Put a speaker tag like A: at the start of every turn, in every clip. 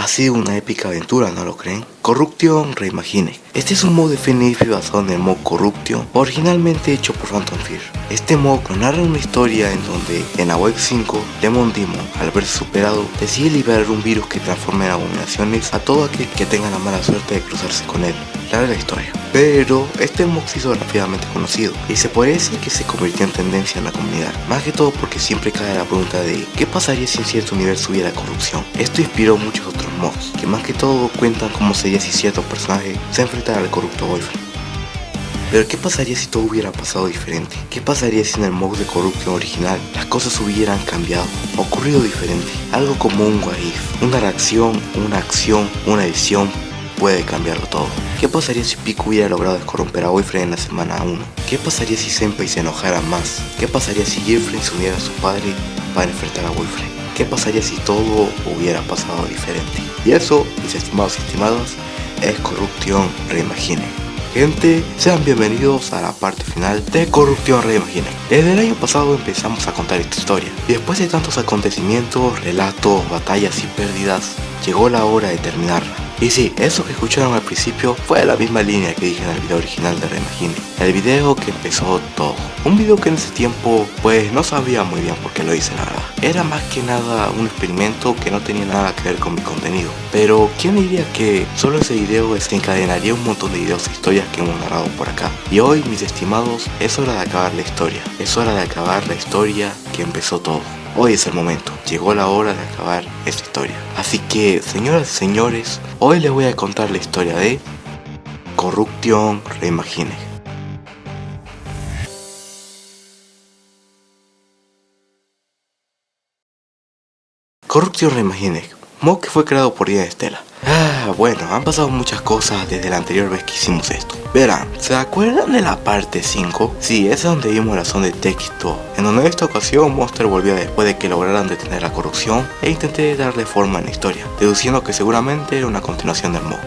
A: Ha sido una épica aventura, ¿no lo creen? Corruption Reimagined. Este es un mod de FNF basado en el mod Corruption, originalmente hecho por Phantom Fear. Este mod narra una historia en donde en la web 5, Lemon Demon, al verse superado, decide liberar un virus que transforma en abominaciones a todo aquel que tenga la mala suerte de cruzarse con él. Larga historia. Pero este mod se hizo rápidamente conocido y se podría decir que se convirtió en tendencia en la comunidad, más que todo porque siempre cae la pregunta de ¿qué pasaría si en cierto universo hubiera corrupción? Esto inspiró muchos otros mods, que más que todo cuentan cómo sería si cierto personaje se enfrentara al corrupto boyfriend. Pero ¿qué pasaría si todo hubiera pasado diferente? ¿Qué pasaría si en el mod de Corruption original las cosas hubieran cambiado, ocurrido diferente? Algo como un what if, una reacción, una acción, una edición puede cambiarlo todo. ¿Qué pasaría si Pico hubiera logrado descorromper a Boyfriend en la semana 1? ¿Qué pasaría si Senpai se enojara más? ¿Qué pasaría si Girlfriend se uniera a su padre para enfrentar a Boyfriend? ¿Qué pasaría si todo hubiera pasado diferente? Y eso, mis estimados y estimadas, es Corruption Reimagined. Gente, sean bienvenidos a la parte final de Corruption Reimagined. Desde el año pasado empezamos a contar esta historia, y después de tantos acontecimientos, relatos, batallas y pérdidas, llegó la hora de terminarla. Y sí, eso que escucharon al principio fue la misma línea que dije en el video original de Reimagined, el video que empezó todo. Un video que en ese tiempo pues no sabía muy bien por qué lo hice, la verdad. Era más que nada un experimento que no tenía nada que ver con mi contenido. Pero ¿quién diría que solo ese video desencadenaría un montón de videos e historias que hemos narrado por acá? Y hoy, mis estimados, es hora de acabar la historia. Es hora de acabar la historia que empezó todo. Hoy es el momento, llegó la hora de acabar esta historia. Así que, señoras y señores, hoy les voy a contar la historia de Corruption Reimagined. Corruption Reimagined, mod que fue creado por Ian Stella. Bueno, han pasado muchas cosas desde la anterior vez que hicimos esto. Verán, ¿se acuerdan de la parte 5? Sí, esa es donde vimos la zona de Tekito, en donde en esta ocasión Monster volvió después de que lograran detener la corrupción e intenté darle forma en la historia, deduciendo que seguramente era una continuación del mod.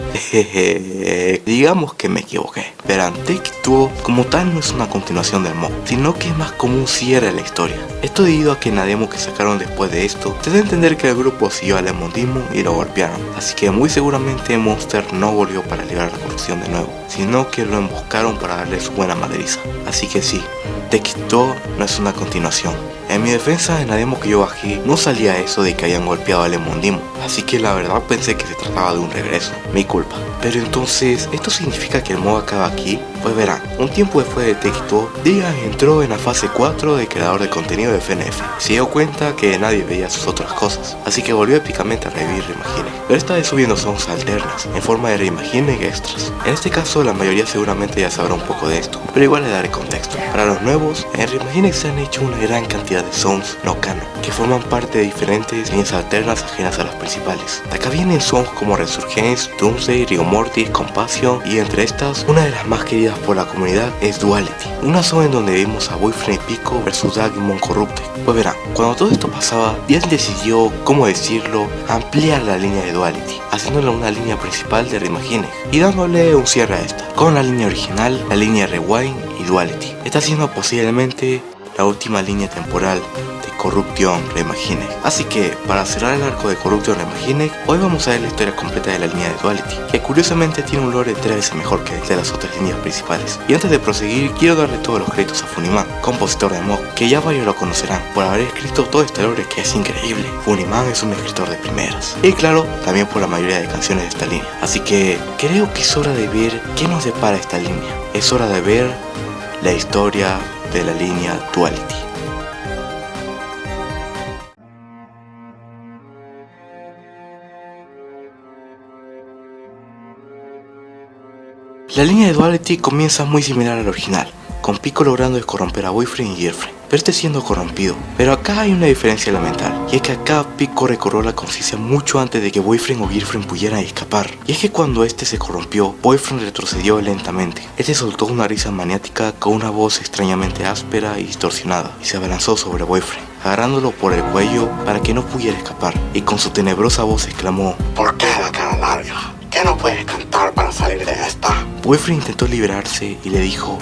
A: Digamos que me equivoqué. Verán, Tekito como tal no es una continuación del mod, sino que es más como un cierre de la historia. Esto debido a que en la demo que sacaron después de esto, se da a entender que el grupo siguió a Lemon Demon y lo golpearon, así que muy seguramente Monster no volvió para liberar la corrupción de nuevo, sino que lo emboscaron para darle su buena madriza. Así que sí, Tekito no es una continuación. En mi defensa, en la demo que yo bajé, no salía eso de que hayan golpeado a Lemon Demon, así que la verdad pensé que se trataba de un regreso, mi culpa. Pero entonces, ¿esto significa que el mod acaba aquí? Pues verán, un tiempo después de Tekito, Digan entró en la fase 4 de creador de contenido de FNF. Se dio cuenta que nadie veía sus otras cosas, así que volvió épicamente a revivir Reimagined, pero esta vez subiendo songs alternas, en forma de Reimagined extras. En este caso, la mayoría seguramente ya sabrá un poco de esto, pero igual le daré contexto. Para los nuevos, en Reimagined se han hecho una gran cantidad de songs no canon, que forman parte de diferentes líneas alternas ajenas a las principales. De acá vienen songs como Resurgence, Doomsday, Rigor Mortis, Compassion, y entre estas, una de las más queridas por la comunidad es Duality, una zona en donde vemos a Boyfriend y Pico versus Dagmon Corrupted. Pues verán, cuando todo esto pasaba, Dian decidió, ¿cómo decirlo?, ampliar la línea de Duality, haciéndola una línea principal de Reimagined y dándole un cierre a esta, con la línea original, la línea Rewind y Duality. Está siendo posiblemente la última línea temporal de Corruption Reimagined. Así que, para cerrar el arco de Corruption Reimagined, hoy vamos a ver la historia completa de la línea de Duality, que curiosamente tiene un lore 3 veces mejor que el de las otras líneas principales. Y antes de proseguir, quiero darle todos los créditos a Funimán, compositor de mod, que ya varios lo conocerán, por haber escrito todo este lore que es increíble. Funimán es un escritor de primeras. Y claro, también por la mayoría de canciones de esta línea. Así que, creo que es hora de ver qué nos depara esta línea. Es hora de ver la historia de la línea Duality. La línea de Duality comienza muy similar al original, con Pico logrando descorromper a Boyfriend y Girlfriend, pero este siendo corrompido. Pero acá hay una diferencia elemental, y es que acá Pico recobró la conciencia mucho antes de que Boyfriend o Girlfriend pudieran escapar. Y es que cuando este se corrompió, Boyfriend retrocedió lentamente. Este soltó una risa maniática con una voz extrañamente áspera y distorsionada, y se abalanzó sobre Boyfriend, agarrándolo por el cuello para que no pudiera escapar, y con su tenebrosa voz exclamó:
B: ¿Por qué la cara larga? ¿Qué no puedes cantar para salir de esta?
A: Boyfriend intentó liberarse y le dijo: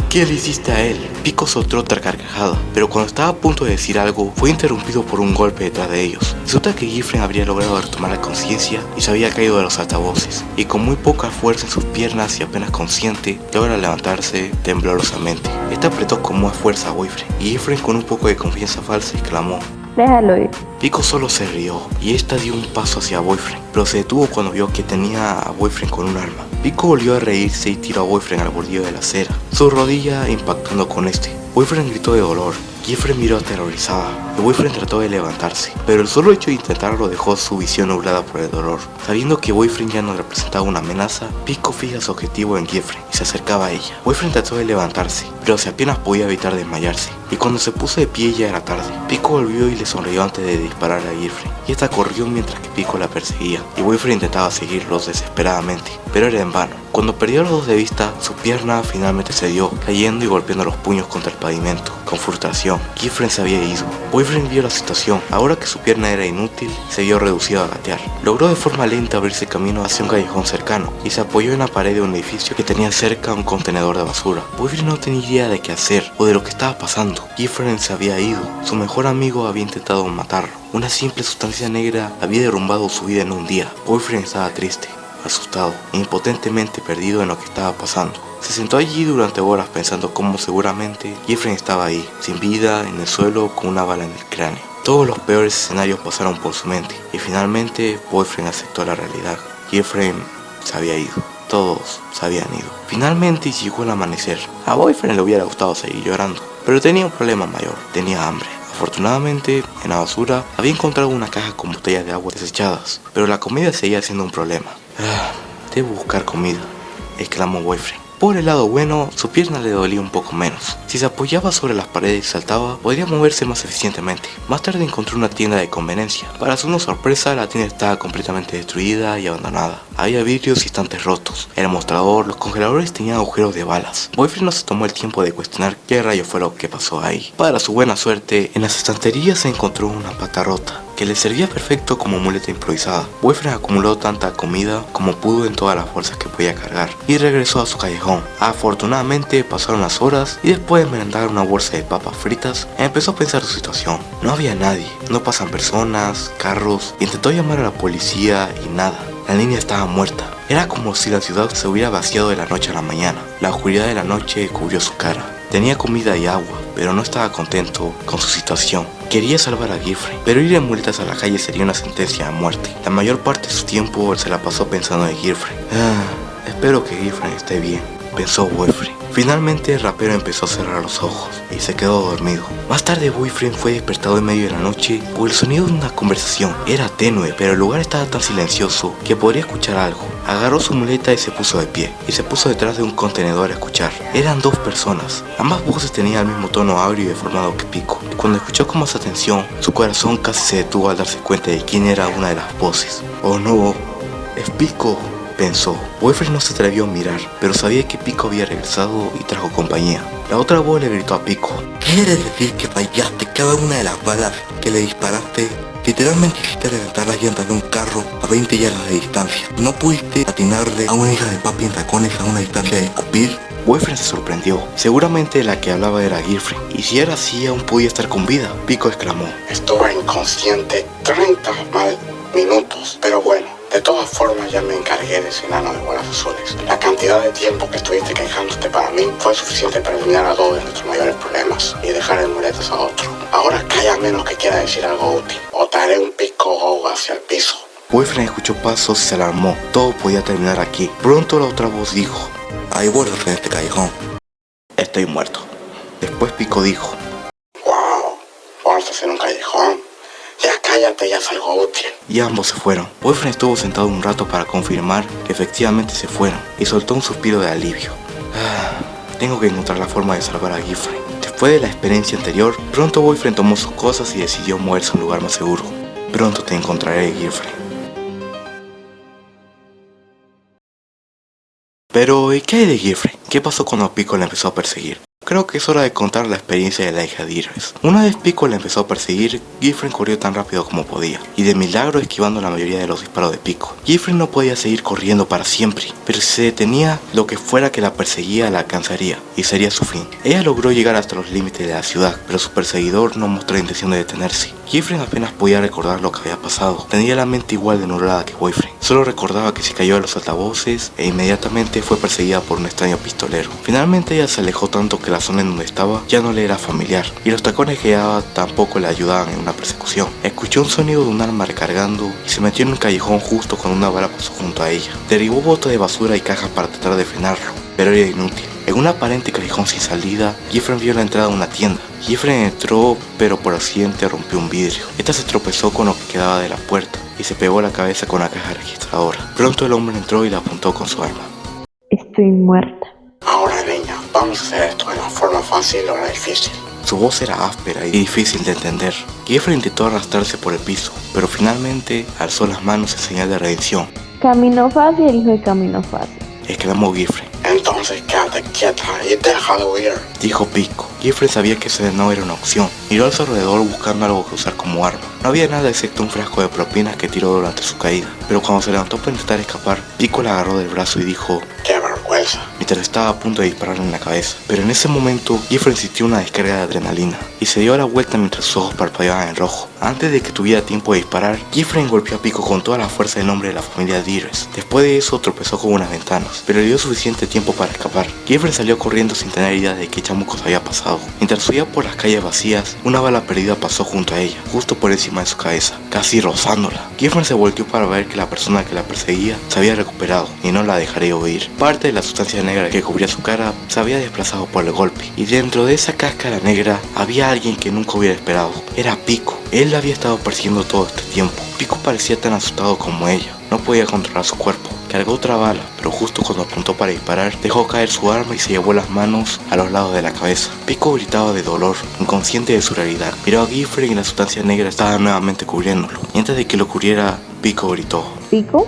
A: ¿Qué le hiciste a él? Pico soltó otra carcajada, pero cuando estaba a punto de decir algo, fue interrumpido por un golpe detrás de ellos. Resulta que Gifren habría logrado retomar la conciencia y se había caído de los altavoces, y con muy poca fuerza en sus piernas y apenas consciente, logra levantarse temblorosamente. Esta apretó con más fuerza a Boyfriend, y Gifren, con un poco de confianza falsa, exclamó:
B: Déjalo ir.
A: Pico solo se rió y esta dio un paso hacia Boyfriend, pero se detuvo cuando vio que tenía a Boyfriend con un arma. Pico volvió a reírse y tiró a Boyfriend al bordillo de la acera, su rodilla impactando con este. Boyfriend gritó de dolor. Gifren miró aterrorizada y Boyfriend trató de levantarse, pero el solo hecho de intentarlo dejó su visión nublada por el dolor. Sabiendo que Boyfriend ya no representaba una amenaza, Pico fija su objetivo en Gifren y se acercaba a ella. Boyfriend trató de levantarse, pero se apenas podía evitar desmayarse, y cuando se puso de pie ya era tarde. Pico volvió y le sonrió antes de disparar a Gifren, y esta corrió mientras que Pico la perseguía, y Boyfriend intentaba seguirlos desesperadamente, pero era en vano. Cuando perdió a los dos de vista, su pierna finalmente cedió, cayendo y golpeando los puños contra el pavimento. Con frustración, Gifren se había ido. Boyfriend vio la situación. Ahora que su pierna era inútil, se vio reducido a gatear. Logró de forma lenta abrirse camino hacia un callejón cercano y se apoyó en la pared de un edificio que tenía cerca un contenedor de basura. Boyfriend no tenía idea de qué hacer o de lo que estaba pasando. Gifren se había ido. Su mejor amigo había intentado matarlo. Una simple sustancia negra había derrumbado su vida en un día. Boyfriend estaba triste, asustado e impotentemente perdido en lo que estaba pasando. Se sentó allí durante horas pensando cómo seguramente Gifren estaba ahí, sin vida, en el suelo, con una bala en el cráneo. Todos los peores escenarios pasaron por su mente y finalmente Boyfriend aceptó la realidad. Gifren se había ido. Todos se habían ido. Finalmente llegó el amanecer. A Boyfriend le hubiera gustado seguir llorando, pero tenía un problema mayor: tenía hambre. Afortunadamente, en la basura había encontrado una caja con botellas de agua desechadas, pero la comida seguía siendo un problema. Debo buscar comida, exclamó Boyfriend. Por el lado bueno, su pierna le dolía un poco menos. Si se apoyaba sobre las paredes y saltaba, podría moverse más eficientemente. Más tarde encontró una tienda de conveniencia. Para su sorpresa, la tienda estaba completamente destruida y abandonada. Había vidrios y estantes rotos. El mostrador, los congeladores tenían agujeros de balas. Boyfriend no se tomó el tiempo de cuestionar qué rayo fue lo que pasó ahí. Para su buena suerte, en las estanterías se encontró una pata rota que le servía perfecto como muleta improvisada. Boyfriend acumuló tanta comida como pudo en todas las bolsas que podía cargar y regresó a su callejón. Afortunadamente pasaron las horas y después de merendar una bolsa de papas fritas, empezó a pensar su situación. No había nadie, no pasan personas, carros. Intentó llamar a la policía y nada. La niña estaba muerta. Era como si la ciudad se hubiera vaciado de la noche a la mañana. La oscuridad de la noche cubrió su cara. Tenía comida y agua, pero no estaba contento con su situación. Quería salvar a Gifren, pero ir en muletas a la calle sería una sentencia a muerte. La mayor parte de su tiempo se la pasó pensando en Gifren. Espero que Gifren esté bien, pensó Boyfriend. Finalmente el rapero empezó a cerrar los ojos y se quedó dormido. Más tarde Boyfriend fue despertado en medio de la noche por el sonido de una conversación. Era tenue, pero el lugar estaba tan silencioso que podría escuchar algo. Agarró su muleta y se puso de pie, y se puso detrás de un contenedor a escuchar. Eran dos personas. Ambas voces tenían el mismo tono agrio y deformado que Pico. Cuando escuchó con más atención, su corazón casi se detuvo al darse cuenta de quién era una de las voces. ¡Oh no! ¡Es Pico!, pensó. Boyfriend no se atrevió a mirar, pero sabía que Pico había regresado y trajo compañía. La otra voz le gritó a Pico:
C: ¿Quieres decir que fallaste cada una de las balas que le disparaste? Literalmente hiciste reventar las llantas de un carro a 20 yardas de distancia. ¿No pudiste atinarle a una hija de papi en tacones a una distancia de escupir?
A: Boyfriend se sorprendió. Seguramente la que hablaba era Gifren, y si era así aún podía estar con vida. Pico exclamó:
D: Estuve inconsciente 30 mal minutos, pero bueno. De todas formas ya me encargué de ese enano de bolas azules. La cantidad de tiempo que estuviste quejándote para mí fue suficiente para eliminar a dos de nuestros mayores problemas y dejar en muletas a otro. Ahora calla menos que quiera decir algo útil, o te haré un pico hacia el piso.
A: Boyfriend escuchó pasos y se alarmó. Todo podía terminar aquí. Pronto la otra voz dijo:
C: Hay bolsas en este callejón.
A: Estoy muerto. Después Pico dijo:
D: Wow, bolsas en un callejón. Ya cállate, ya es algo útil.
A: Y ambos se fueron. Boyfriend estuvo sentado un rato para confirmar que efectivamente se fueron y soltó un suspiro de alivio. Tengo que encontrar la forma de salvar a Gifren. Después de la experiencia anterior, pronto Boyfriend tomó sus cosas y decidió moverse a un lugar más seguro. Pronto te encontraré, Gifren. Pero, ¿y qué hay de Gifren? ¿Qué pasó cuando Pico la empezó a perseguir? creo que es hora de contar la experiencia de la hija de Idris. Una vez Pico le empezó a perseguir, Gifren corrió tan rápido como podía, y de milagro esquivando la mayoría de los disparos de Pico. Gifren no podía seguir corriendo para siempre, pero si se detenía, lo que fuera que la perseguía la alcanzaría, y sería su fin. Ella logró llegar hasta los límites de la ciudad, pero su perseguidor no mostró intención de detenerse. Gifren apenas podía recordar lo que había pasado. Tenía la mente igual de nublada que Boyfriend. Solo recordaba que se cayó de los altavoces e inmediatamente fue perseguida por un extraño pistolero. Finalmente ella se alejó tanto que la zona en donde estaba ya no le era familiar, y los tacones que llevaba tampoco le ayudaban en una persecución. Escuchó un sonido de un arma recargando y se metió en un callejón justo cuando una bala pasó junto a ella. Derribó botes de basura y cajas para tratar de frenarlo, pero era inútil. En un aparente callejón sin salida, Gifren vio la entrada de una tienda. Gifren entró, pero por accidente rompió un vidrio. Esta se tropezó con lo que quedaba de la puerta y se pegó la cabeza con la caja registradora. Pronto el hombre entró y la apuntó con su arma.
B: Estoy muerta.
D: Ahora, niña, vamos a hacer esto de una forma fácil o la difícil.
A: Su voz era áspera y difícil de entender. Gifren intentó arrastrarse por el piso, pero finalmente alzó las manos en señal de redención.
B: Camino fácil, hijo de camino fácil.
A: Exclamó Gifren.
D: Entonces quédate quieta y deja de huir.
A: Dijo Pico. Gifren sabía que ese no era una opción. Miró a su alrededor buscando algo que usar como arma. No había nada excepto un frasco de propinas que tiró durante su caída. Pero cuando se levantó para intentar escapar, Pico la agarró del brazo y dijo:
D: ¡Qué vergüenza!
A: Mientras estaba a punto de dispararle en la cabeza. Pero en ese momento, Gifren sintió una descarga de adrenalina y se dio la vuelta mientras sus ojos parpadeaban en rojo. Antes de que tuviera tiempo de disparar, Gifren golpeó a Pico con toda la fuerza del nombre de la familia Idris. Después de eso, tropezó con unas ventanas, pero le dio suficiente tiempo para escapar. Gifren salió corriendo sin tener idea de qué chamucos había pasado. Mientras huía por las calles vacías, una bala perdida pasó junto a ella, justo por encima de su cabeza, casi rozándola. Gifren se volteó para ver que la persona que la perseguía se había recuperado y no la dejaría huir. Parte de la sustancia negra que cubría su cara se había desplazado por el golpe, y dentro de esa cáscara negra había alguien que nunca hubiera esperado. Era Pico. Él la había estado persiguiendo todo este tiempo. Pico parecía tan asustado como ella. No podía controlar su cuerpo. Cargó otra bala, pero justo cuando apuntó para disparar, dejó caer su arma y se llevó las manos a los lados de la cabeza. Pico gritaba de dolor, inconsciente de su realidad. Miró a Gifren y la sustancia negra estaba nuevamente cubriéndolo. Y antes de que lo cubriera, Pico gritó:
B: ¿Pico?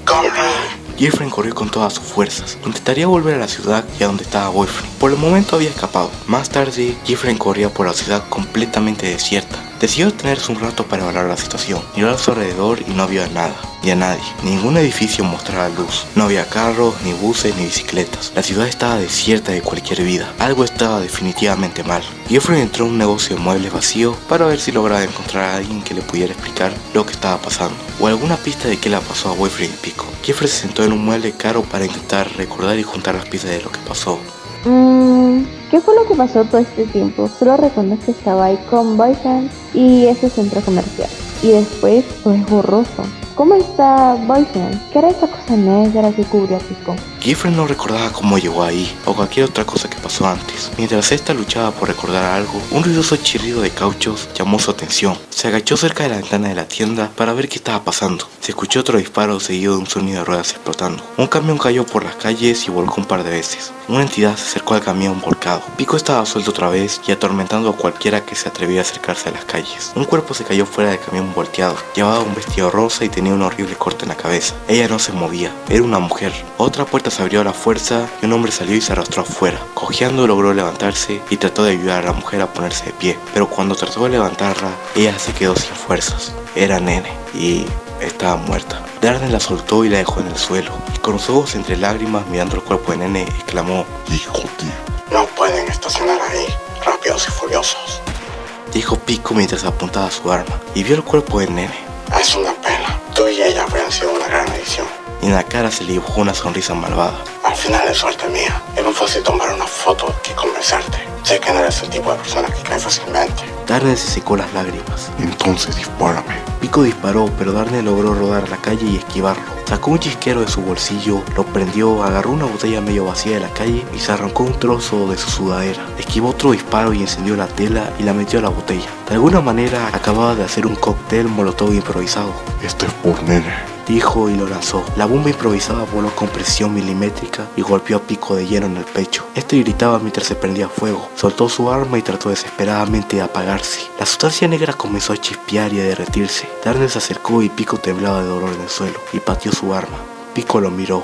D: ¡Corre!
A: Gifren corrió con todas sus fuerzas. Intentaría volver a la ciudad y a donde estaba Boyfriend. Por el momento había escapado. Más tarde, Gifren corría por la ciudad completamente desierta. Decidió detenerse un rato para evaluar la situación. Miró a su alrededor y no vio a nada, ni a nadie. Ningún edificio mostraba luz. No había carros, ni buses, ni bicicletas. La ciudad estaba desierta de cualquier vida. Algo estaba definitivamente mal. Gifren entró a un negocio de muebles vacío para ver si lograba encontrar a alguien que le pudiera explicar lo que estaba pasando, o alguna pista de qué le pasó a Boyfriend y Pico. Gifren se sentó en un mueble caro para intentar recordar y juntar las piezas de lo que pasó.
B: ¿Qué fue lo que pasó todo este tiempo? Solo recuerdo que estaba ahí con Boyfriend y ese centro comercial. Y después todo es borroso. ¿Cómo está Boyfriend? ¿Qué era esa cosa negra que cubría a Pico?
A: Gifren no recordaba cómo llegó ahí, o cualquier otra cosa que pasó antes. Mientras esta luchaba por recordar algo, un ruidoso chirrido de cauchos llamó su atención. Se agachó cerca de la ventana de la tienda para ver qué estaba pasando. Se escuchó otro disparo seguido de un sonido de ruedas explotando. Un camión cayó por las calles y volcó un par de veces. Una entidad se acercó al camión volcado. Pico estaba suelto otra vez y atormentando a cualquiera que se atreviera a acercarse a las calles. Un cuerpo se cayó fuera del camión volteado. Llevaba un vestido rosa y tenía un horrible corte en la cabeza. Ella no se movía. Era una mujer. Otra puerta se abrió a la fuerza y un hombre salió y se arrastró afuera. Cojeando logró levantarse y trató de ayudar a la mujer a ponerse de pie. Pero cuando trató de levantarla, ella se quedó sin fuerzas. Era Nene y estaba muerta. Darden la soltó y la dejó en el suelo. Y con los ojos entre lágrimas mirando el cuerpo de Nene, exclamó:
C: Hijo de...
D: No pueden estacionar ahí, rápidos y furiosos.
A: Dijo Pico mientras apuntaba su arma. Y vio el cuerpo de Nene.
D: Es una pena. Tú y ella habrían sido una gran edición.
A: Y en la cara se le dibujó una sonrisa malvada.
D: Al final es suerte mía. Es más fácil tomar una foto que conversarte. Sé que no eres el tipo de persona que cae fácilmente.
A: Darden se secó las lágrimas.
C: Entonces dispárame.
A: Pico disparó, pero Darden logró rodar a la calle y esquivarlo. Sacó un chisquero de su bolsillo, lo prendió, agarró una botella medio vacía de la calle y se arrancó un trozo de su sudadera. Esquivó otro disparo y encendió la tela y la metió a la botella. De alguna manera acababa de hacer un cóctel molotov improvisado.
C: Esto es por Nene.
A: Dijo y lo lanzó. La bomba improvisada voló con presión milimétrica y golpeó a Pico de lleno en el pecho. Este gritaba mientras se prendía fuego. Soltó su arma y trató desesperadamente de apagarse. La sustancia negra comenzó a chispear y a derretirse. Darden se acercó y Pico temblaba de dolor en el suelo y pateó su arma. Pico lo miró.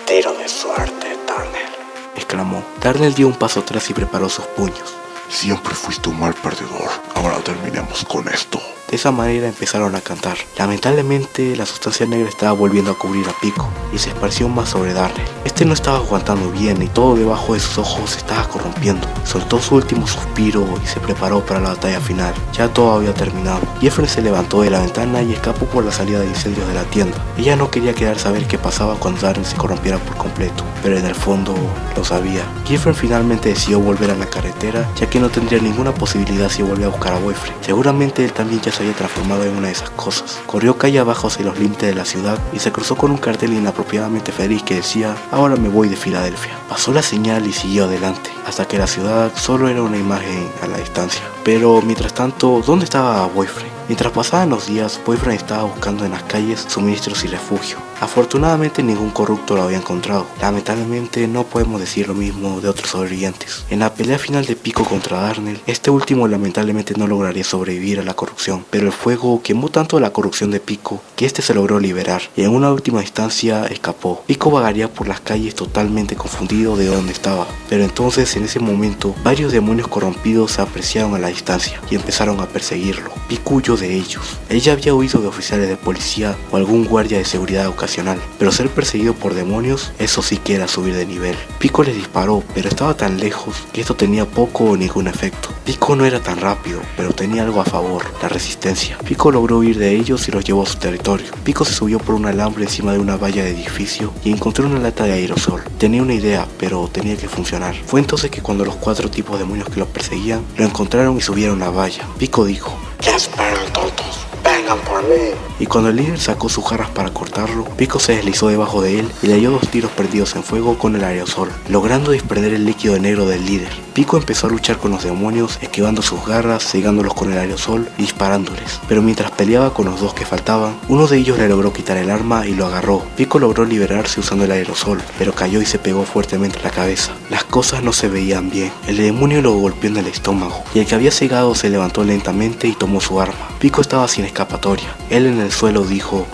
D: Tiro de suerte, Turner.
A: exclamó. Darnell dio un paso atrás y preparó sus puños.
E: Siempre fuiste un mal perdedor. Ahora terminemos con esto.
A: De esa manera empezaron a cantar. Lamentablemente, la sustancia negra estaba volviendo a cubrir a Pico y se esparció más sobre Darnell. Este no estaba aguantando bien y todo debajo de sus ojos se estaba corrompiendo. Soltó su último suspiro y se preparó para la batalla final. Ya todo había terminado. Jeffrey se levantó de la ventana y escapó por la salida de incendios de la tienda. Ella no quería quedarse a ver qué pasaba cuando Darnell se corrompiera por completo, pero en el fondo lo sabía. Jeffrey finalmente decidió volver a la carretera, ya que no tendría ninguna posibilidad si volvía a buscar a Boyfriend. Seguramente él también ya se había transformado en una de esas cosas. Corrió calle abajo hacia los límites de la ciudad y se cruzó con un cartel inapropiadamente feliz que decía: ahora me voy de Filadelfia. Pasó la señal y siguió adelante, hasta que la ciudad solo era una imagen a la distancia. Pero mientras tanto, ¿dónde estaba Boyfriend? Mientras pasaban los días, Boyfriend estaba buscando en las calles suministros y refugio. Afortunadamente ningún corrupto lo había encontrado. Lamentablemente no podemos decir lo mismo de otros sobrevivientes. En la pelea final de Pico contra Darnell, este último lamentablemente no lograría sobrevivir a la corrupción, pero el fuego quemó tanto la corrupción de Pico que este se logró liberar y en una última instancia escapó. Pico vagaría por las calles totalmente confundido de dónde estaba, pero entonces en ese momento varios demonios corrompidos se apreciaron a la distancia y empezaron a perseguirlo. Pico huyó de ellos. Ella había huido de oficiales de policía o algún guardia de seguridad ocasional, pero ser perseguido por demonios, eso sí que era subir de nivel. Pico les disparó, pero estaba tan lejos que esto tenía poco o ningún efecto. Pico no era tan rápido, pero tenía algo a favor: la resistencia. Pico logró huir de ellos y los llevó a su territorio. Pico se subió por un alambre encima de una valla de edificio y encontró una lata de aerosol. Tenía una idea, pero tenía que funcionar. Fue entonces que cuando los 4 tipos de demonios que lo perseguían lo encontraron y subieron la valla, Pico dijo:
D: ¿Qué esperan, tontos? ¡Vengan por mí!
A: Y cuando el líder sacó sus garras para cortarlo, Pico se deslizó debajo de él y le dio 2 tiros perdidos en fuego con el aerosol, logrando desprender el líquido negro del líder. Pico empezó a luchar con los demonios, esquivando sus garras, cegándolos con el aerosol y disparándoles. Pero mientras peleaba con los 2 que faltaban, uno de ellos le logró quitar el arma y lo agarró. Pico logró liberarse usando el aerosol, pero cayó y se pegó fuertemente en la cabeza. Las cosas no se veían bien. El demonio lo golpeó en el estómago y el que había cegado se levantó lentamente y tomó su arma. Pico estaba sin escapatoria. Él en el suelo dijo: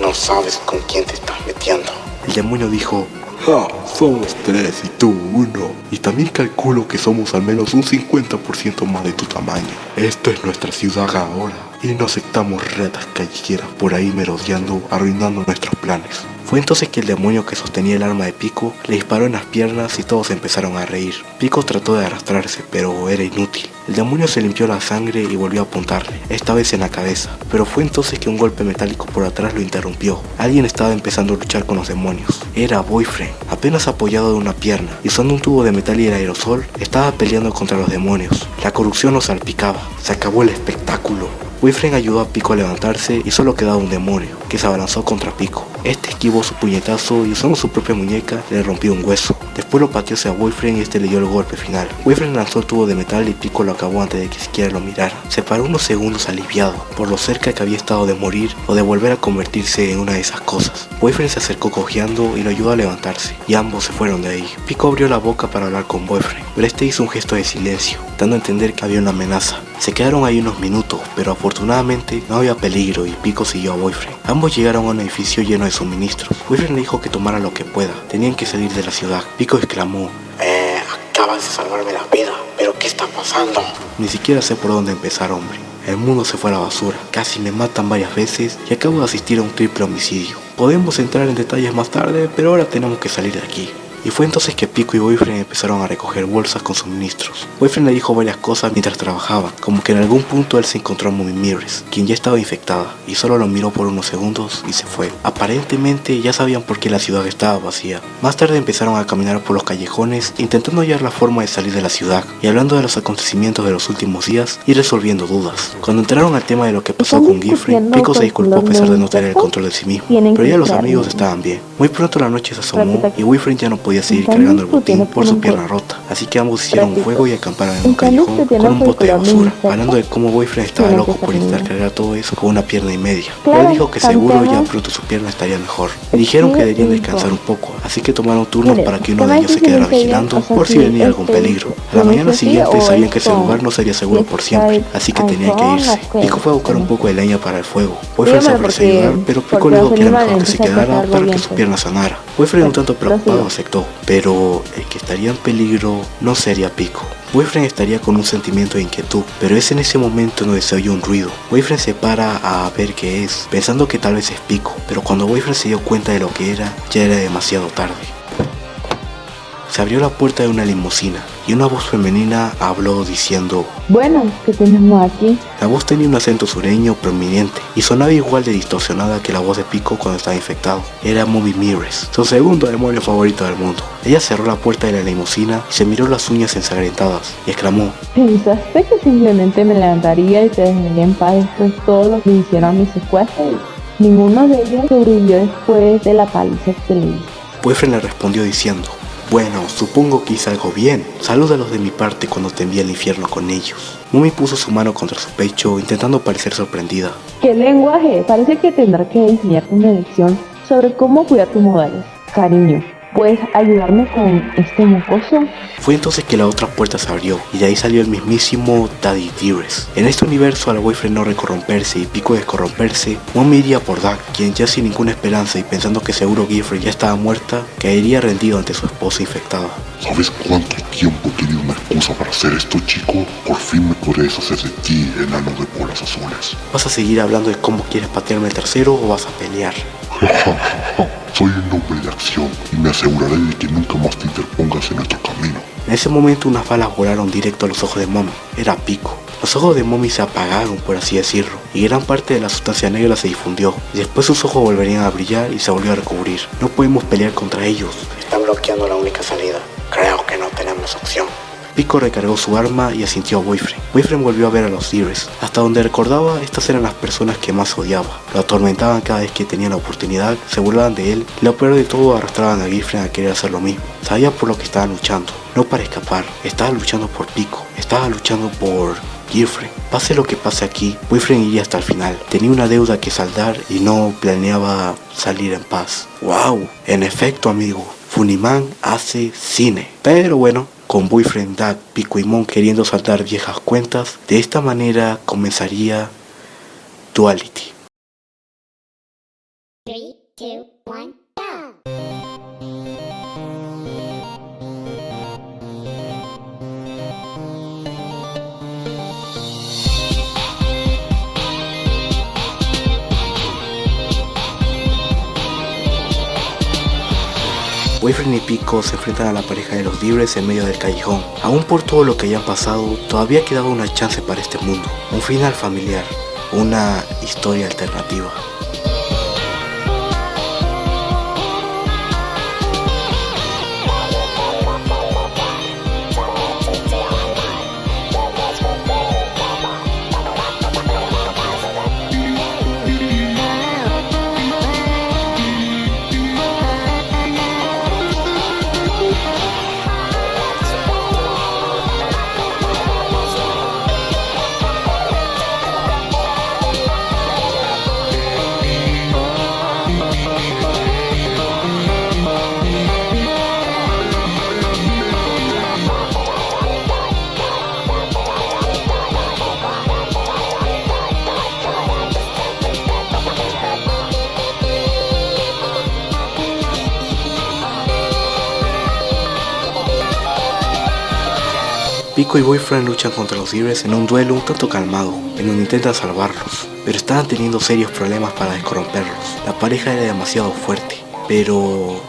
D: no sabes con quién te estás metiendo.
A: El demonio dijo:
E: Somos 3 y tú 1. Y también calculo que somos al menos un 50% más de tu tamaño. Esto es nuestra ciudad ahora y no aceptamos ratas callejeras por ahí merodeando, arruinando nuestros planes.
A: Fue entonces que el demonio que sostenía el arma de Pico le disparó en las piernas y todos empezaron a reír. Pico trató de arrastrarse, pero era inútil. El demonio se limpió la sangre y volvió a apuntarle, esta vez en la cabeza. Pero fue entonces que un golpe metálico por atrás lo interrumpió. Alguien estaba empezando a luchar con los demonios. Era Boyfriend. Apenas apoyado de una pierna y usando un tubo de metal y el aerosol, estaba peleando contra los demonios. La corrupción lo salpicaba. Se acabó el espectáculo. Boyfriend ayudó a Pico a levantarse y solo quedaba un demonio, que se abalanzó contra Pico. Este esquivó su puñetazo y usando su propia muñeca le rompió un hueso. Después lo pateó hacia Boyfriend y este le dio el golpe final. Boyfriend lanzó el tubo de metal y Pico lo acabó antes de que siquiera lo mirara. Se paró unos segundos aliviado por lo cerca que había estado de morir o de volver a convertirse en una de esas cosas. Boyfriend se acercó cojeando y lo ayudó a levantarse y ambos se fueron de ahí. Pico abrió la boca para hablar con Boyfriend, pero este hizo un gesto de silencio, dando a entender que había una amenaza. Se quedaron ahí unos minutos, pero afortunadamente no había peligro y Pico siguió a Boyfriend. Ambos llegaron a un edificio lleno de suministros. Boyfriend le dijo que tomara lo que pueda. Tenían que salir de la ciudad. Pico exclamó:
D: acabas de salvarme la vida, pero ¿qué está pasando?
A: Ni siquiera sé por dónde empezar, hombre. El mundo se fue a la basura. Casi me matan varias veces y acabo de asistir a un triple homicidio. Podemos entrar en detalles más tarde, pero ahora tenemos que salir de aquí. Y fue entonces que Pico y Boyfriend empezaron a recoger bolsas con suministros. Boyfriend le dijo varias cosas mientras trabajaban, como que en algún punto él se encontró a Mommy Mirrors, quien ya estaba infectada, y solo lo miró por unos segundos y se fue. Aparentemente ya sabían por qué la ciudad estaba vacía. Más tarde empezaron a caminar por los callejones, intentando hallar la forma de salir de la ciudad, y hablando de los acontecimientos de los últimos días y resolviendo dudas. Cuando entraron al tema de lo que pasó con Boyfriend, Pico se disculpó a pesar de no tener el control de sí mismo, pero ya los amigos estaban bien. Muy pronto la noche se asomó y Boyfriend ya no podía seguir cargando el botín por su pierna rota, así que ambos hicieron un fuego y acamparon en un callejón con un bote de basura, hablando de cómo Boyfriend estaba loco por intentar cargar todo eso con una pierna y media. Él dijo que seguro ya pronto su pierna estaría mejor. Le dijeron que deberían descansar un poco, así que tomaron turnos para que uno de ellos se quedara vigilando por si venía algún peligro. A la mañana siguiente sabían que ese lugar no sería seguro por siempre, así que tenían que irse. Pico fue a buscar un poco de leña para el fuego. Boyfriend se ofreció ayudar, pero Pico le dijo que era mejor que se quedara para que su pierna sanara. Boyfriend, un tanto preocupado,
B: prosigo.
A: aceptó, pero el que estaría en peligro no sería Pico. Boyfriend estaría con un sentimiento de inquietud, pero es en ese momento donde se oye un ruido. Boyfriend se para a ver qué es, pensando que tal vez es Pico, pero cuando Boyfriend se dio cuenta de lo que era, ya era demasiado tarde. Se abrió la puerta de una limusina y una voz femenina habló diciendo:
B: Bueno, ¿qué tenemos aquí?
A: La voz tenía un acento sureño prominente y sonaba igual de distorsionada que la voz de Pico cuando estaba infectado. Era Mommy Mires, su segundo demonio favorito del mundo. Ella cerró la puerta de la limusina y se miró las uñas ensangrentadas y exclamó:
B: ¿Pensaste que simplemente me levantaría y te dejaría en paz después de todo lo que hicieron a mis secuaces? Ninguno de ellos sobrevivió después de la paliza que le hice.
A: Boyfriend le respondió diciendo: Bueno, supongo que hice algo bien. Salúdalos de mi parte cuando te envíe al infierno con ellos. Mommy puso su mano contra su pecho, intentando parecer sorprendida.
B: ¿Qué lenguaje? Parece que tendrá que enseñarte una lección sobre cómo cuidar tus modales. Cariño, ¿puedes ayudarme con este mocoso?
A: Fue entonces que la otra puerta se abrió y de ahí salió el mismísimo Daddy Dearest. En este universo, al Boyfriend no recorromperse y Pico descorromperse, Mommy iría por Doug, quien ya sin ninguna esperanza y pensando que seguro Girlfriend ya estaba muerta, caería rendido ante su esposa infectada.
E: ¿Sabes cuánto tiempo he tenido una excusa para hacer esto, chico? Por fin me podré deshacer de ti, enano de bolas azules.
A: ¿Vas a seguir hablando de cómo quieres patearme el trasero o vas a pelear?
E: Soy un hombre de acción y me aseguraré de que nunca más te interpongas en nuestro camino.
A: En ese momento unas balas volaron directo a los ojos de Mommy. Era Pico. Los ojos de Mommy se apagaron, por así decirlo, y gran parte de la sustancia negra se difundió. Y después sus ojos volverían a brillar y se volvió a recubrir. No podemos pelear contra ellos.
D: Están bloqueando la única salida. Creo que no tenemos opción.
A: Pico recargó su arma y asintió a Boyfriend. Boyfriend volvió a ver a los Dearest. Hasta donde recordaba, estas eran las personas que más odiaba. Lo atormentaban cada vez que tenían la oportunidad, se burlaban de él y lo peor de todo, arrastraban a Girlfriend a querer hacer lo mismo. Sabía por lo que estaban luchando, no para escapar. Estaba luchando por Pico, estaba luchando por Girlfriend. Pase lo que pase aquí, Boyfriend iría hasta el final. Tenía una deuda que saldar y no planeaba salir en paz. ¡Wow! En efecto, amigo, Funimán hace cine. Pero bueno, con Boyfriend, Doug, Pico y Mon queriendo saldar viejas cuentas, de esta manera comenzaría Duality.
F: 3, 2, 1, go!
A: Boyfriend y Pico se enfrentan a la pareja de los Dearest en medio del callejón. Aún por todo lo que hayan pasado, todavía quedaba una chance para este mundo. Un final familiar, una historia alternativa. Pico y Boyfriend luchan contra los Dearest en un duelo un tanto calmado, en donde intentan salvarlos, pero estaban teniendo serios problemas para descorromperlos. La pareja era demasiado fuerte, pero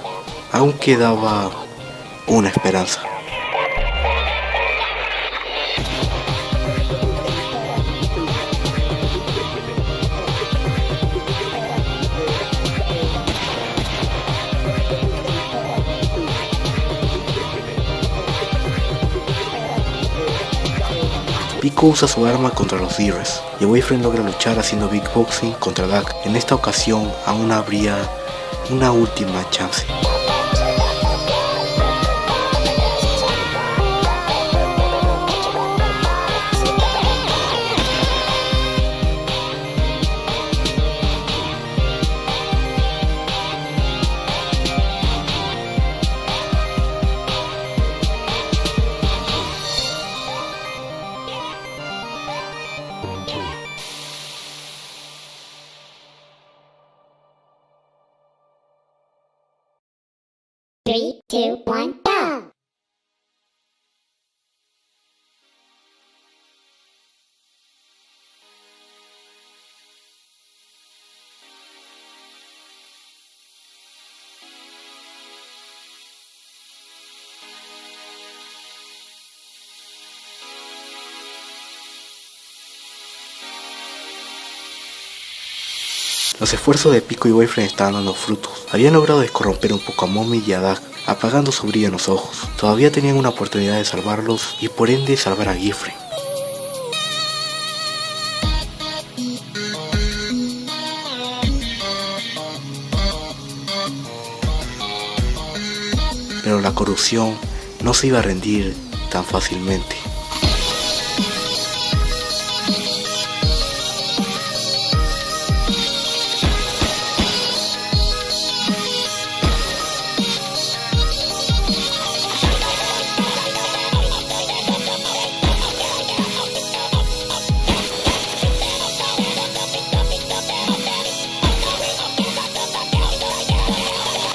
A: aún quedaba una esperanza. Pico usa su arma contra los Dearest y Boyfriend logra luchar haciendo Big Boxing contra Doug. En esta ocasión aún habría una última chance.
F: 3, 2, 1, go!
A: Los esfuerzos de Pico y Boyfriend estaban dando frutos. Habían logrado descorromper un poco a Mommy y a Dag, apagando su brillo en los ojos. Todavía tenían una oportunidad de salvarlos y por ende salvar a Gifren. Pero la corrupción no se iba a rendir tan fácilmente.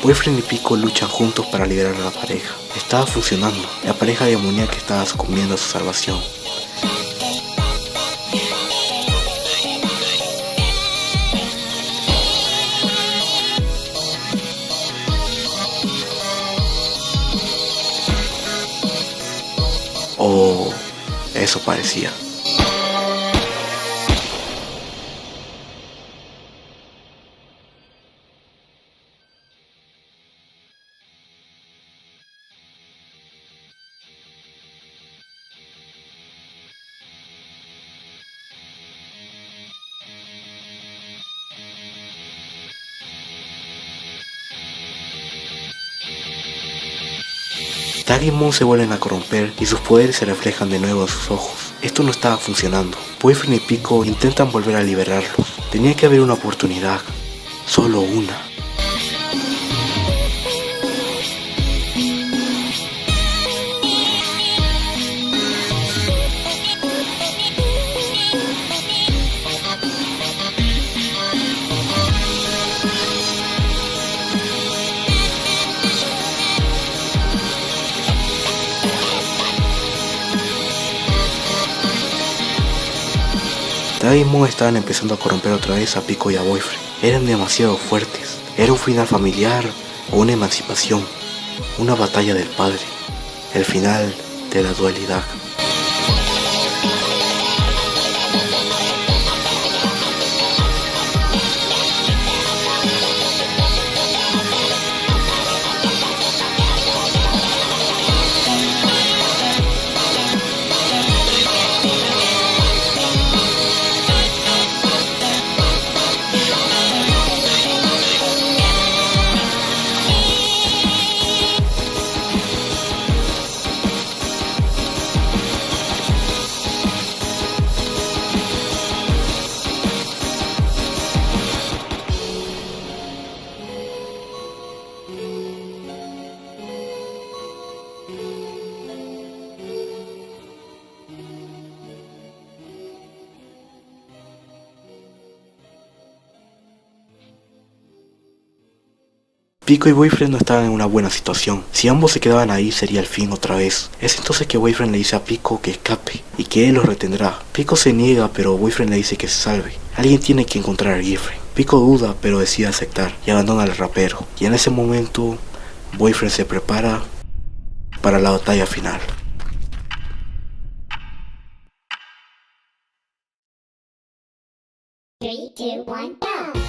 A: Boyfriend y Pico luchan juntos para liberar a la pareja. Estaba funcionando. La pareja demoníaca estaba sucumbiendo a su salvación. O eso parecía. Dag y Moon se vuelven a corromper y sus poderes se reflejan de nuevo en sus ojos. Esto no estaba funcionando. Boyfriend y Pico intentan volver a liberarlos. Tenía que haber una oportunidad. Solo una. Dag y Moon estaban empezando a corromper otra vez a Pico y a Boyfriend. Eran demasiado fuertes. Era un final familiar o una emancipación. Una batalla del padre. El final de la dualidad. Pico y Boyfriend no estaban en una buena situación. Si ambos se quedaban ahí sería el fin otra vez. Es entonces que Boyfriend le dice a Pico que escape y que él los retendrá. Pico se niega, pero Boyfriend le dice que se salve. Alguien tiene que encontrar a Gifren. Pico duda, pero decide aceptar y abandona al rapero. Y en ese momento Boyfriend se prepara para la batalla final.
F: Three, two, one, go!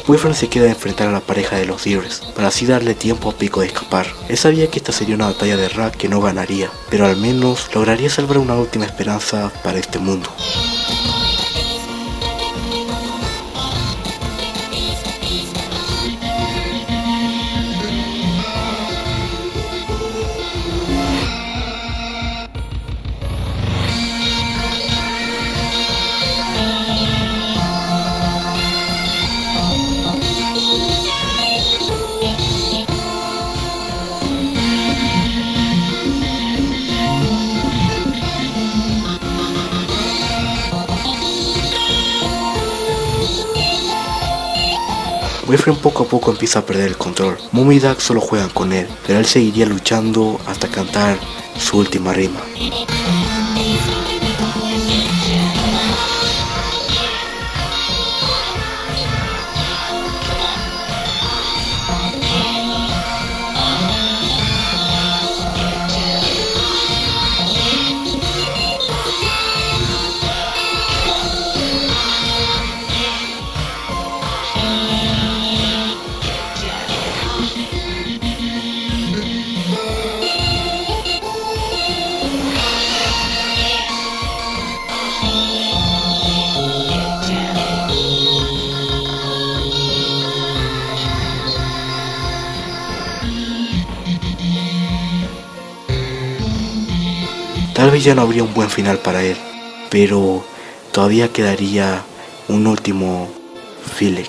A: Boyfriend se queda a enfrentar a la pareja de los libres, para así darle tiempo a Pico de escapar. Él sabía que esta sería una batalla de rap que no ganaría, pero al menos lograría salvar una última esperanza para este mundo. Boyfriend poco a poco empieza a perder el control. Mom y Doug solo juegan con él, pero él seguiría luchando hasta cantar su última rima. Tal vez ya no habría un buen final para él, pero todavía quedaría un último Philip.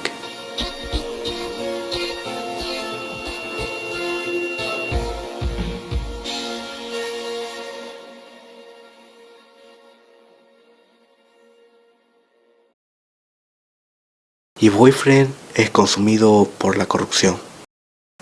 A: Y Boyfriend es consumido por la corrupción.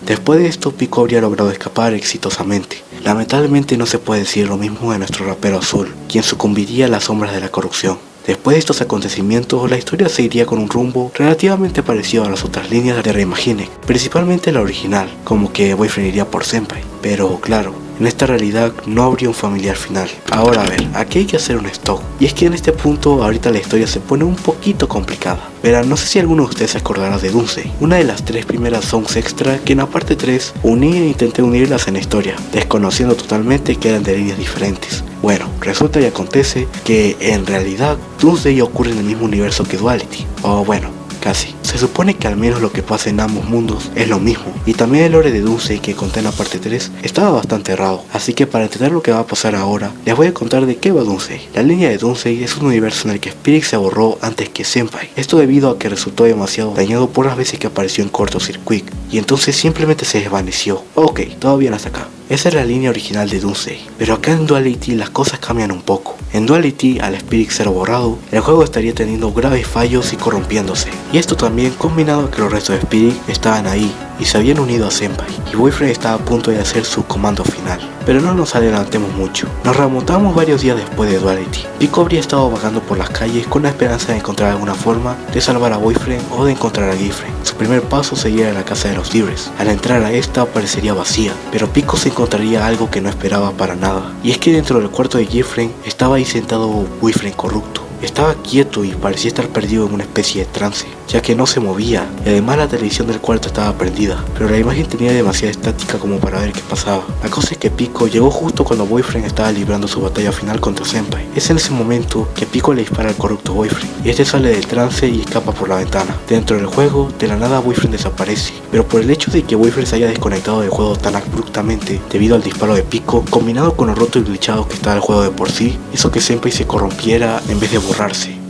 A: Después de esto, Pico habría logrado escapar exitosamente. Lamentablemente no se puede decir lo mismo de nuestro rapero Azul, quien sucumbiría a las sombras de la corrupción. Después de estos acontecimientos, la historia seguiría con un rumbo relativamente parecido a las otras líneas de Reimagine, principalmente la original, como que Boyfriend iría por Senpai. Pero claro, en esta realidad no habría un familiar final. Ahora a ver, aquí hay que hacer un stop. Y es que en este punto ahorita la historia se pone un poquito complicada. Verán, no sé si alguno de ustedes se acordará de Doomsday, una de las 3 primeras songs extra que en la parte 3 uní e intenté unirlas en la historia, desconociendo totalmente que eran de líneas diferentes. Bueno, resulta y acontece que en realidad Doomsday ocurre en el mismo universo que Duality, o bueno, casi. Se supone que al menos lo que pasa en ambos mundos es lo mismo, y también el lore de Doomsday que conté en la parte 3 estaba bastante errado, así que para entender lo que va a pasar ahora, les voy a contar de qué va Doomsday. La línea de Doomsday es un universo en el que Spirit se borró antes que Senpai, esto debido a que resultó demasiado dañado por las veces que apareció en cortocircuit, y entonces simplemente se desvaneció. Ok, todo bien hasta acá. Esa es la línea original de Doomsday, pero acá en Duality las cosas cambian un poco. En Duality, al Spirit ser borrado, el juego estaría teniendo graves fallos y corrompiéndose. Y esto también combinado a que los restos de Spirit estaban ahí y se habían unido a Senpai, y Boyfriend estaba a punto de hacer su comando final. Pero no nos adelantemos mucho, nos remontamos varios días después de Duality. Pico habría estado vagando por las calles con la esperanza de encontrar alguna forma de salvar a Boyfriend o de encontrar a Girlfriend. Su primer paso sería a la casa de los libres. Al entrar a esta parecería vacía, pero Pico se encontraría algo que no esperaba para nada. Y es que dentro del cuarto de Girlfriend estaba ahí sentado Boyfriend corrupto. Estaba quieto y parecía estar perdido en una especie de trance, ya que no se movía, y además la televisión del cuarto estaba prendida, pero la imagen tenía demasiada estática como para ver qué pasaba. La cosa es que Pico llegó justo cuando Boyfriend estaba librando su batalla final contra Senpai. Es en ese momento que Pico le dispara al corrupto Boyfriend, y este sale del trance y escapa por la ventana. Dentro del juego, de la nada Boyfriend desaparece, pero por el hecho de que Boyfriend se haya desconectado del juego tan abruptamente debido al disparo de Pico, combinado con lo roto y glitchado que estaba el juego de por sí, hizo que Senpai se corrompiera en vez de borrarse.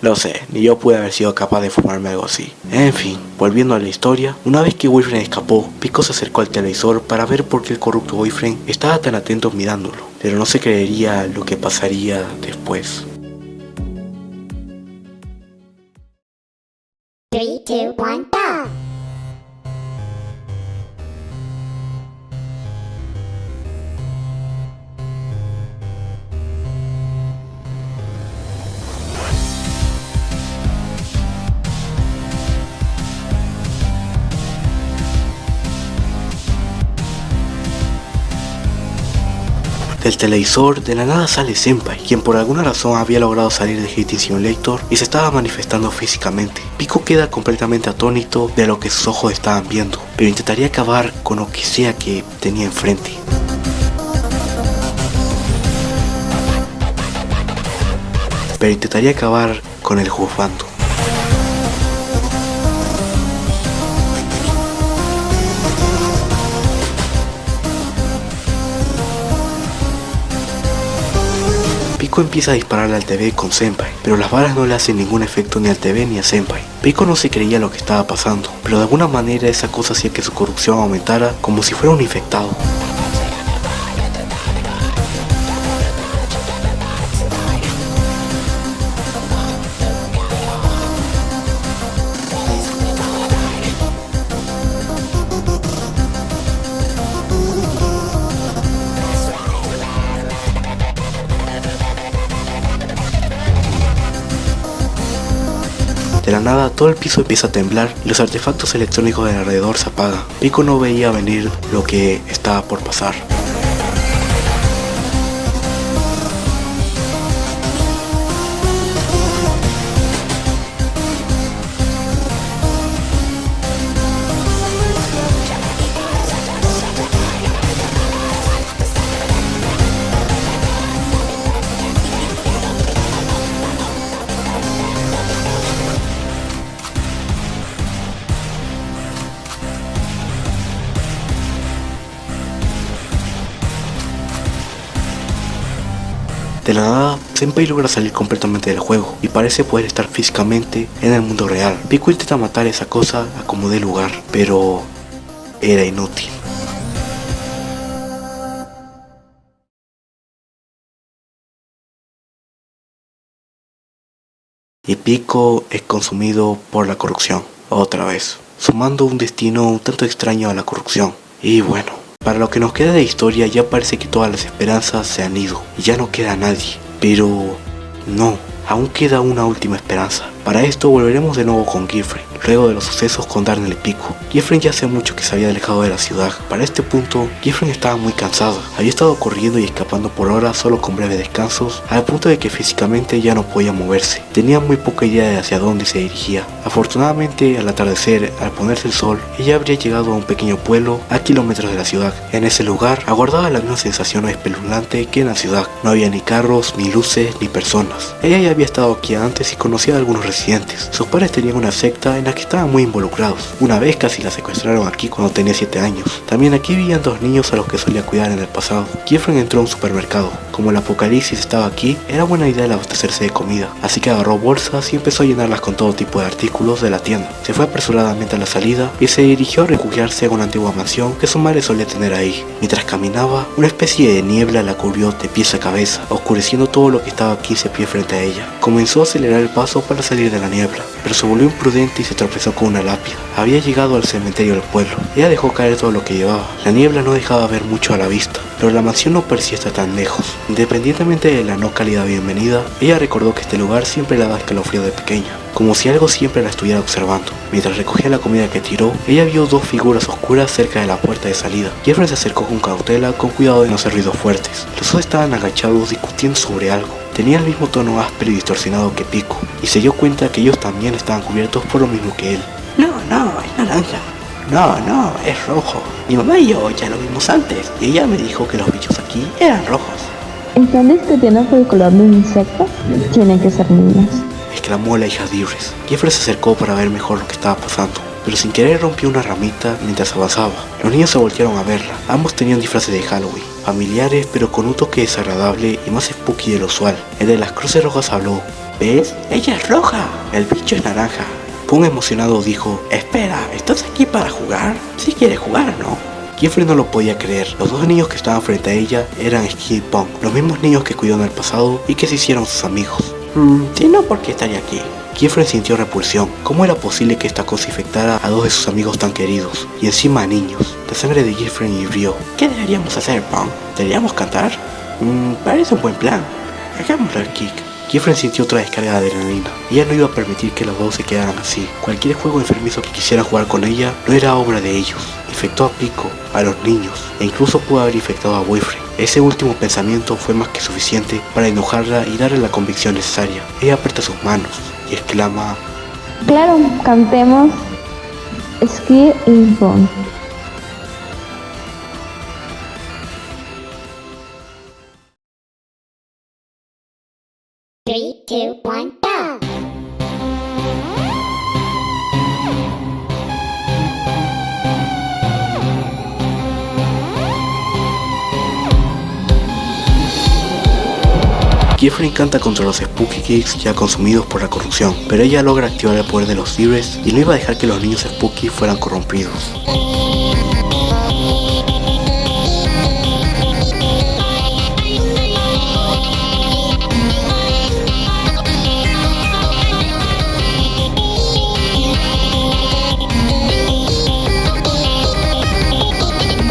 A: Lo sé, ni yo pude haber sido capaz de fumarme algo así. En fin, volviendo a la historia, una vez que Boyfriend escapó, Pico se acercó al televisor para ver por qué el corrupto Boyfriend estaba tan atento mirándolo, pero no se creería lo que pasaría después.
F: 3, 2, 1, go!
A: Del televisor, de la nada sale Senpai, quien por alguna razón había logrado salir de Hitting Simulator y se estaba manifestando físicamente. Pico queda completamente atónito de lo que sus ojos estaban viendo, pero intentaría acabar con lo que sea que tenía enfrente. Pero intentaría acabar con el juzgando. Pico empieza a dispararle al TV con Senpai, pero las balas no le hacen ningún efecto ni al TV ni a Senpai. Pico no se creía lo que estaba pasando, pero de alguna manera esa cosa hacía que su corrupción aumentara como si fuera un infectado. De la nada todo el piso empieza a temblar y los artefactos electrónicos del alrededor se apagan. Pico no veía venir lo que estaba por pasar. De la nada, Senpai logra salir completamente del juego y parece poder estar físicamente en el mundo real. Pico intenta matar a esa cosa a como dé lugar, pero era inútil. Y Pico es consumido por la corrupción, otra vez, sumando un destino un tanto extraño a la corrupción. Y bueno, para lo que nos queda de historia ya parece que todas las esperanzas se han ido y ya no queda nadie. Pero no, aún queda una última esperanza. Para esto volveremos de nuevo con Gifren, luego de los sucesos con Darnell y Pico. Gifren ya hace mucho que se había alejado de la ciudad. Para este punto, Gifren estaba muy cansada. Había estado corriendo y escapando por horas solo con breves descansos, al punto de que físicamente ya no podía moverse. Tenía muy poca idea de hacia dónde se dirigía. Afortunadamente, al atardecer, al ponerse el sol, ella habría llegado a un pequeño pueblo a kilómetros de la ciudad. En ese lugar, aguardaba la misma sensación espeluznante que en la ciudad. No había ni carros, ni luces, ni personas. Ella ya había estado aquí antes y conocía a algunos residentes. Sus padres tenían una secta en la que estaban muy involucrados. Una vez casi la secuestraron aquí cuando tenía 7 años. También aquí vivían 2 niños a los que solía cuidar en el pasado. Gifren entró a un supermercado. Como el apocalipsis estaba aquí, era buena idea el abastecerse de comida, así que agarró bolsas y empezó a llenarlas con todo tipo de artículos de la tienda. Se fue apresuradamente a la salida y se dirigió a refugiarse en una antigua mansión que su madre solía tener ahí. Mientras caminaba, una especie de niebla la cubrió de pies a cabeza, oscureciendo todo lo que estaba a 15 pies frente a ella. Comenzó a acelerar el paso para salir de la niebla, pero se volvió imprudente y se tropezó con una lápida. Había llegado al cementerio del pueblo. Ella dejó caer todo lo que llevaba. La niebla no dejaba ver mucho a la vista, pero la mansión no parecía estar tan lejos. Independientemente de la no cálida bienvenida, ella recordó que este lugar siempre le daba escalofrío de pequeña, como si algo siempre la estuviera observando. Mientras recogía la comida que tiró, ella vio 2 figuras oscuras cerca de la puerta de salida. Jeffrey se acercó con cautela, con cuidado de no hacer ruidos fuertes. Los dos estaban agachados discutiendo sobre algo. Tenía el mismo tono áspero y distorsionado que Pico, y se dio cuenta que ellos también estaban cubiertos por lo mismo que él.
G: No, es naranja. No, es rojo. Mi mamá y yo ya lo vimos antes, y ella me dijo que los bichos aquí eran rojos.
B: ¿Están discutiendo por el color de un insecto? Tienen que ser niños.
A: Exclamó la hija de Iris. Jeffrey se acercó para ver mejor lo que estaba pasando, pero sin querer rompió una ramita mientras avanzaba. Los niños se voltearon a verla. Ambos tenían disfraces de Halloween, familiares pero con un toque desagradable y más spooky de lo usual. El de las cruces rojas habló.
G: ¿Ves? Ella es roja. El bicho es naranja.
A: Pong emocionado dijo.
G: Espera, ¿estás aquí para jugar? Si quieres jugar, ¿no?
A: Jeffrey no lo podía creer. Los 2 niños que estaban frente a ella eran Skip y Pong, los mismos niños que cuidó en el pasado y que se hicieron sus amigos.
G: Si no, ¿por qué estaría aquí?
A: Jeffrey sintió repulsión. ¿Cómo era posible que esta cosa infectara a 2 de sus amigos tan queridos? Y encima a niños. La sangre de Jeffrey hirvió.
G: ¿Qué deberíamos hacer, Pong? ¿Deberíamos cantar? Parece un buen plan. Hagámoslo al kick.
A: Jeffrey sintió otra descarga de adrenalina. Ella no iba a permitir que los 2 se quedaran así. Cualquier juego enfermizo que quisiera jugar con ella no era obra de ellos. Infectó a Pico, a los niños, e incluso pudo haber infectado a Boyfriend. Ese último pensamiento fue más que suficiente para enojarla y darle la convicción necesaria. Ella aprieta sus manos y exclama:
B: Claro, cantemos Ski y Pong.
F: Three, two, one, go!
A: Jeffrey canta contra los Spooky Kids ya consumidos por la corrupción, pero ella logra activar el poder de los Zebras y no iba a dejar que los niños Spooky fueran corrompidos.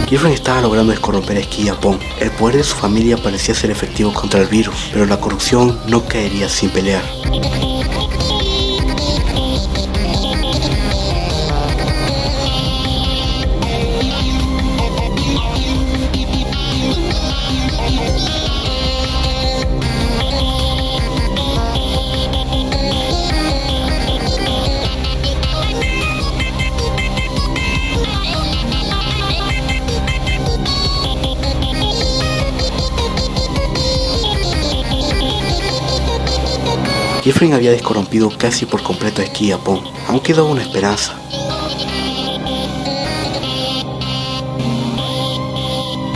A: Jeffrey estaba logrando descorromper a Ski y a Pong. El poder de su familia parecía ser efectivo contra el virus, pero la corrupción no caería sin pelear. Kefren había descorrompido casi por completo a Ski y a Pong. Aún quedaba una esperanza.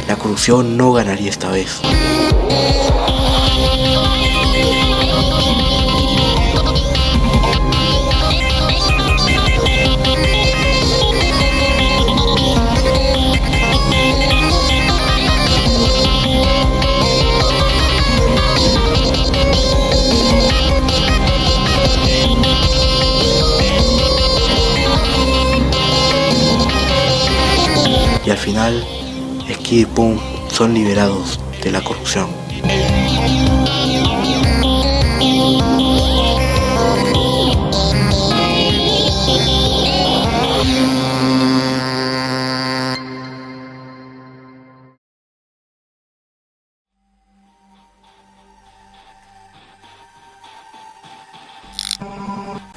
A: La corrupción no ganaría esta vez. Y al final, Ski y Pong son liberados de la corrupción.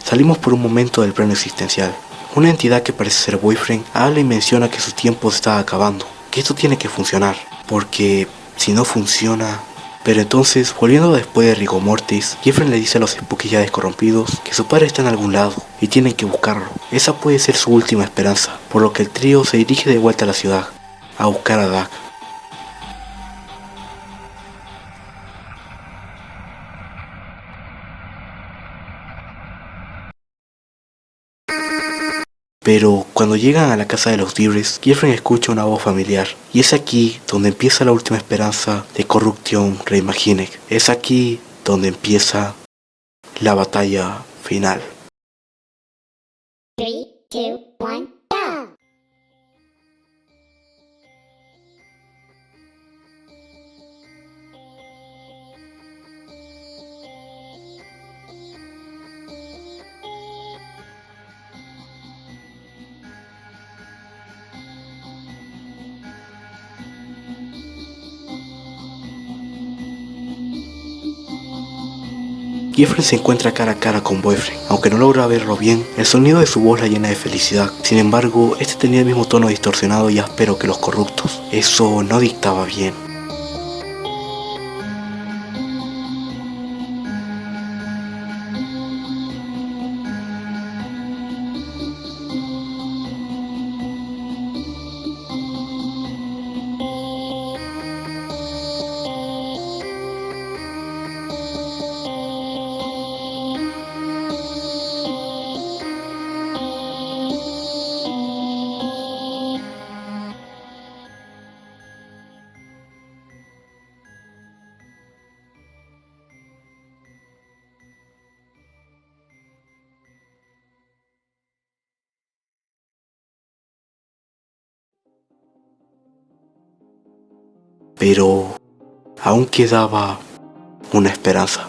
A: Salimos por un momento del plano existencial. Una entidad que parece ser Boyfriend habla y menciona que su tiempo se está acabando, que esto tiene que funcionar, porque si no funciona... Pero entonces, volviendo después de Rigor Mortis, Kefren le dice a los Spooky ya descorrompidos que su padre está en algún lado y tienen que buscarlo. Esa puede ser su última esperanza, por lo que el trío se dirige de vuelta a la ciudad, a buscar a Doug. Pero cuando llegan a la casa de los Debris, Kefren escucha una voz familiar. Y es aquí donde empieza la última esperanza de Corruption Reimagined. Es aquí donde empieza la batalla final.
F: 3, 2, 1, go!
A: Kefren se encuentra cara a cara con Boyfriend. Aunque no logra verlo bien, el sonido de su voz la llena de felicidad. Sin embargo, este tenía el mismo tono distorsionado y áspero que los corruptos. Eso no dictaba bien. Pero aún quedaba una esperanza.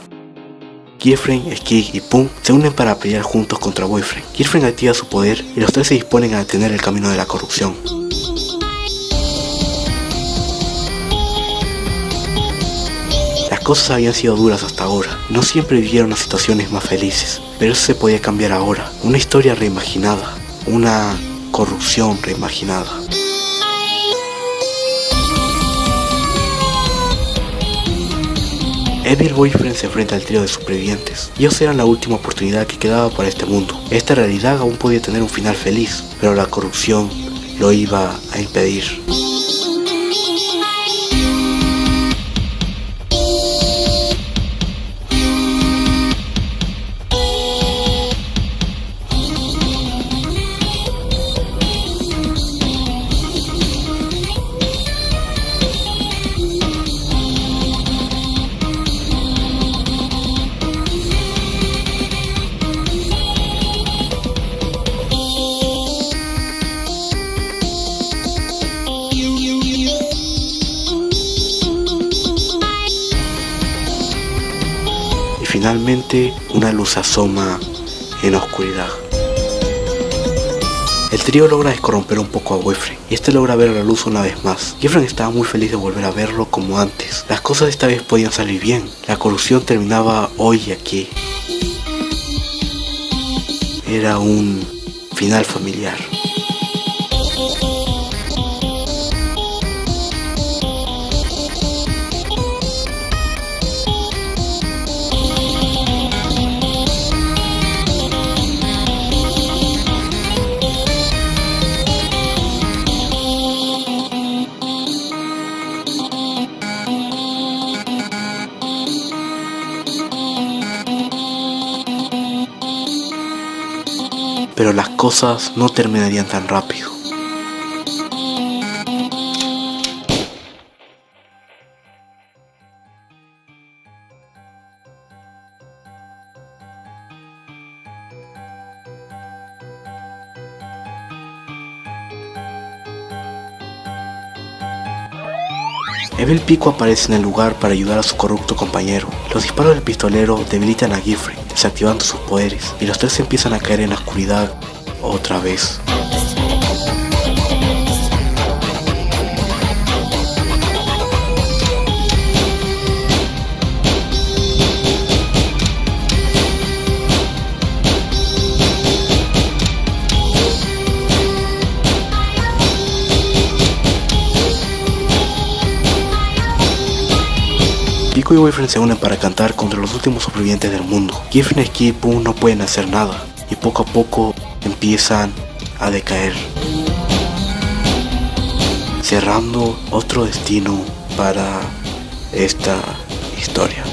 A: Kefren, Skig y Punk se unen para pelear juntos contra Boyfriend. Kefren activa su poder y los tres se disponen a detener el camino de la corrupción. Las cosas habían sido duras hasta ahora. No siempre vivieron las situaciones más felices, pero eso se podía cambiar ahora. Una historia reimaginada, una corrupción reimaginada. Evil Boyfriend se enfrenta al trío de supervivientes. Ellos eran la última oportunidad que quedaba para este mundo. Esta realidad aún podía tener un final feliz, pero la corrupción lo iba a impedir. Finalmente, una luz asoma en la oscuridad. El trío logra descorromper un poco a Boyfriend y este logra ver la luz una vez más. Kefren estaba muy feliz de volver a verlo como antes. Las cosas esta vez podían salir bien. La corrupción terminaba hoy y aquí. Era un final familiar. pero las cosas no terminarían tan rápido. Ebel Pico aparece en el lugar para ayudar a su corrupto compañero. Los disparos del pistolero debilitan a Giffrey, desactivando sus poderes, y los tres empiezan a caer en la oscuridad otra vez. Pico y Boyfriend se unen para cantar contra los últimos supervivientes del mundo. Giffrey y Kid Buu no pueden hacer nada y poco a poco empiezan a decaer, cerrando otro destino para esta historia.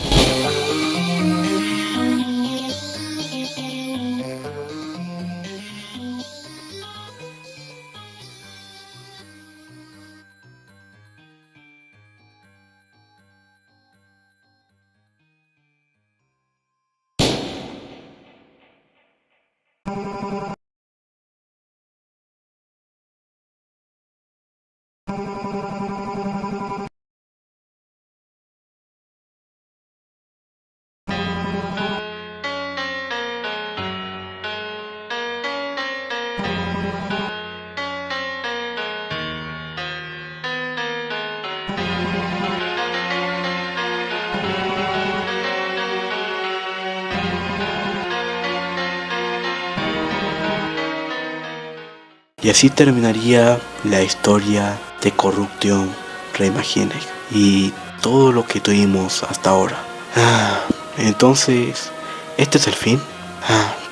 A: Y así terminaría la historia de Corruption Reimagined y todo lo que tuvimos hasta ahora. Entonces, ¿este es el fin?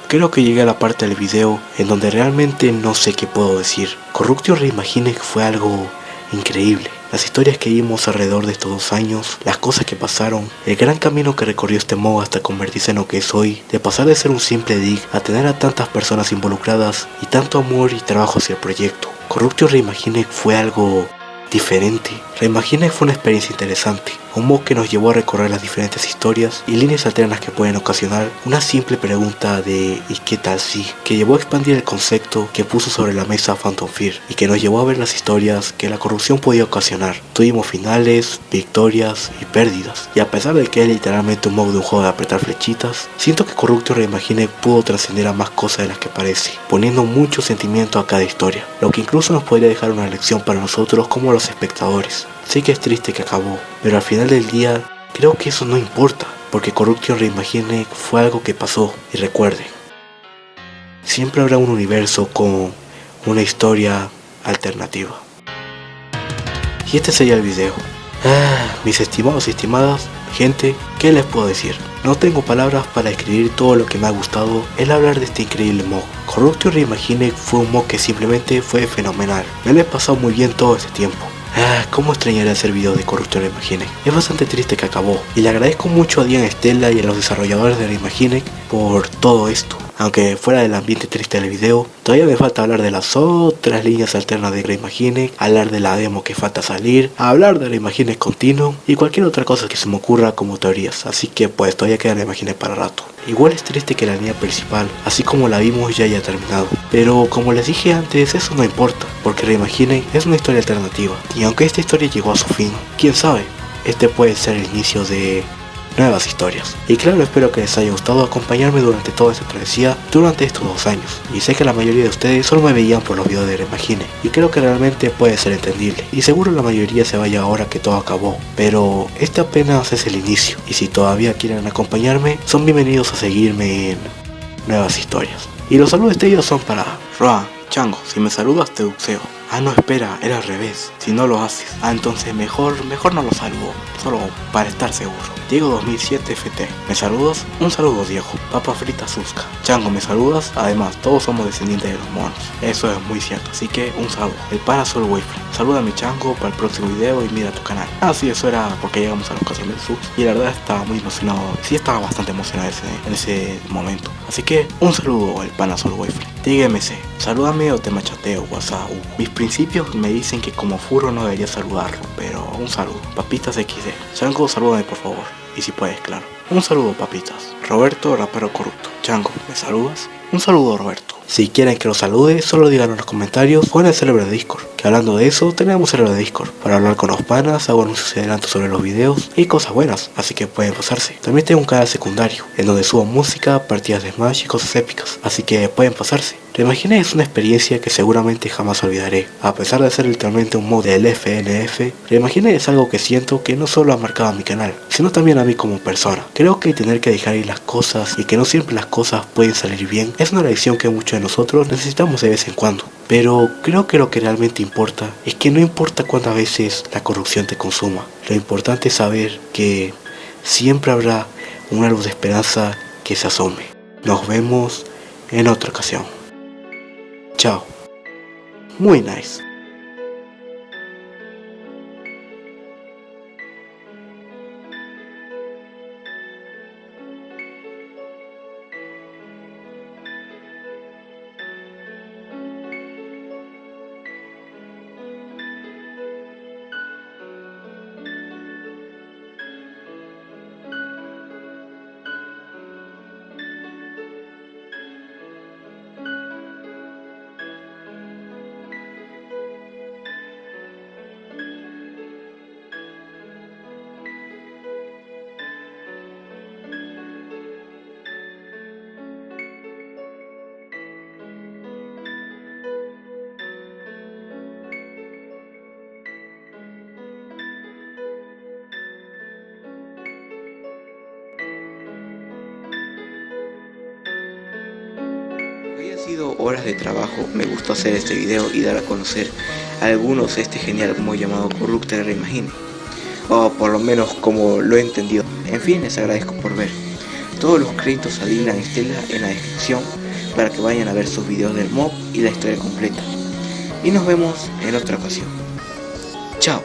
A: Creo que llegué a la parte del video en donde realmente no sé qué puedo decir. Corruption Reimagined fue algo increíble. Las historias que vimos alrededor de estos 2 años, las cosas que pasaron, el gran camino que recorrió este modo hasta convertirse en lo que es hoy, de pasar de ser un simple dig a tener a tantas personas involucradas y tanto amor y trabajo hacia el proyecto. Corruption Reimagined fue algo diferente. Reimagined fue una experiencia interesante, un modo que nos llevó a recorrer las diferentes historias y líneas alternas que pueden ocasionar una simple pregunta de ¿y qué tal si? Que llevó a expandir el concepto que puso sobre la mesa Phantom Fear y que nos llevó a ver las historias que la corrupción podía ocasionar. Tuvimos finales, victorias y pérdidas, y a pesar de que es literalmente un modo de un juego de apretar flechitas, siento que Corruption Reimagined pudo trascender a más cosas de las que parece, poniendo mucho sentimiento a cada historia, lo que incluso nos podría dejar una lección para nosotros como los espectadores. Sé que es triste que acabó, pero al final del día creo que eso no importa, porque Corruption Reimagined fue algo que pasó. Y recuerden, siempre habrá un universo con una historia alternativa. Y este sería el video. Mis estimados y estimadas, gente, ¿qué les puedo decir? No tengo palabras para describir todo lo que me ha gustado el hablar de este increíble mod. Corruption Reimagined fue un mod que simplemente fue fenomenal. Me lo he pasado muy bien todo este tiempo. Cómo extrañaré hacer videos de Corruption Reimagined. Es bastante triste que acabó, y le agradezco mucho a Dian Stella y a los desarrolladores de Reimagined por todo esto. Aunque fuera del ambiente triste del video, todavía me falta hablar de las otras líneas alternas de Reimagined, hablar de la demo que falta salir, hablar de Reimagined Continuum y cualquier otra cosa que se me ocurra como teorías, así que pues todavía queda Reimagined para rato. Igual es triste que la línea principal, así como la vimos, ya haya terminado, pero como les dije antes, eso no importa, porque Reimagined es una historia alternativa, y aunque esta historia llegó a su fin, quién sabe, este puede ser el inicio de nuevas historias. Y claro, espero que les haya gustado acompañarme durante toda esta travesía durante estos 2 años, y sé que la mayoría de ustedes solo me veían por los videos de Reimagined, y creo que realmente puede ser entendible, y seguro la mayoría se vaya ahora que todo acabó, pero este apenas es el inicio, y si todavía quieren acompañarme, son bienvenidos a seguirme en nuevas historias. Y los saludos de ellos son para Roa, Chango, si me saludas te duxeo. Ah, no, espera, era al revés. Si no lo haces. Ah, entonces mejor no lo saludo. Solo para estar seguro. Diego 2007 FT. ¿Me saludas? Un saludo, Diego. Papa frita Susca. Chango, ¿me saludas? Además, todos somos descendientes de los monos. Eso es muy cierto. Así que un saludo. El Parasol Wayframe. Saluda a mi chango para el próximo video y mira tu canal. Ah, sí, eso era porque llegamos a los 4.000 subs. Y la verdad estaba muy emocionado. Sí, estaba bastante emocionado en ese momento. Así que un saludo al Parasol Wayframe. Dígame, salúdame o te machateo, WhatsApp. Mis principios me dicen que como furro no debería saludarlo, pero un saludo. Papitas XD. Chango, salúdame por favor. Y si puedes, claro. Un saludo, papitas. Roberto, rapero corrupto. Chango, ¿me saludas? Un saludo, Roberto. Si quieren que los salude, solo díganlo en los comentarios o en el server de Discord. Que hablando de eso, tenemos server de Discord para hablar con los panas, hago anuncios y adelantos sobre los videos y cosas buenas, así que pueden pasarse. También tengo un canal secundario, en donde subo música, partidas de Smash y cosas épicas, así que pueden pasarse. Reimaginé es una experiencia que seguramente jamás olvidaré. A pesar de ser literalmente un mod del FNF, Reimaginé es algo que siento que no solo ha marcado a mi canal, sino también a mí como persona. Creo que tener que dejar ir las cosas y que no siempre las cosas pueden salir bien es una lección que muchos de nosotros necesitamos de vez en cuando. Pero creo que lo que realmente importa es que no importa cuántas veces la corrupción te consuma. Lo importante es saber que siempre habrá una luz de esperanza que se asome. Nos vemos en otra ocasión. Chao. Muy nice.
H: Había sido horas de trabajo, me gustó hacer este video y dar a conocer a algunos este genial mod llamado Corrupted Reimagine, o por lo menos como lo he entendido. En fin, les agradezco por ver. Todos los créditos a Dylan Stella en la descripción para que vayan a ver sus videos del mod y la historia completa. Y nos vemos en otra ocasión. Chao.